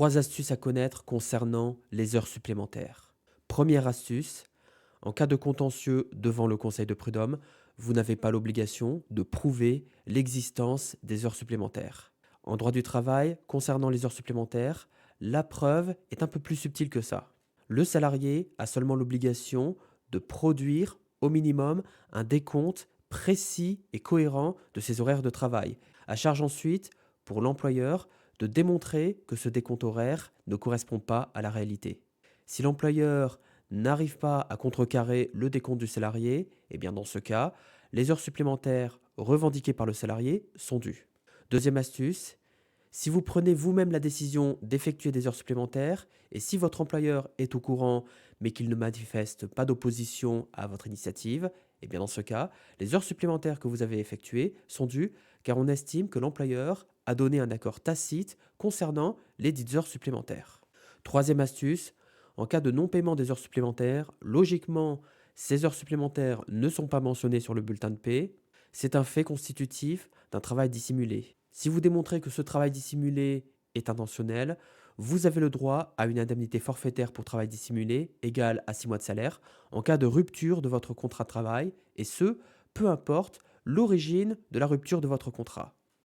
3 astuces à connaître concernant les heures supplémentaires. Première astuce, en cas de contentieux devant le conseil de prud'homme, vous n'avez pas l'obligation de prouver l'existence des heures supplémentaires. En droit du travail, concernant les heures supplémentaires, la preuve est un peu plus subtile que ça. Le salarié a seulement l'obligation de produire au minimum un décompte précis et cohérent de ses horaires de travail. À charge ensuite pour l'employeur de démontrer que ce décompte horaire ne correspond pas à la réalité. Si l'employeur n'arrive pas à contrecarrer le décompte du salarié, eh bien dans ce cas, les heures supplémentaires revendiquées par le salarié sont dues. Deuxième astuce, si vous prenez vous-même la décision d'effectuer des heures supplémentaires et si votre employeur est au courant mais qu'il ne manifeste pas d'opposition à votre initiative, eh bien dans ce cas, les heures supplémentaires que vous avez effectuées sont dues car on estime que l'employeur a donné un accord tacite concernant les dites heures supplémentaires. Troisième astuce, en cas de non-paiement des heures supplémentaires, logiquement, ces heures supplémentaires ne sont pas mentionnées sur le bulletin de paie. C'est un fait constitutif d'un travail dissimulé. Si vous démontrez que ce travail dissimulé est intentionnel, vous avez le droit à une indemnité forfaitaire pour travail dissimulé égale à 6 mois de salaire en cas de rupture de votre contrat de travail, et ce, peu importe l'origine de la rupture de votre contrat.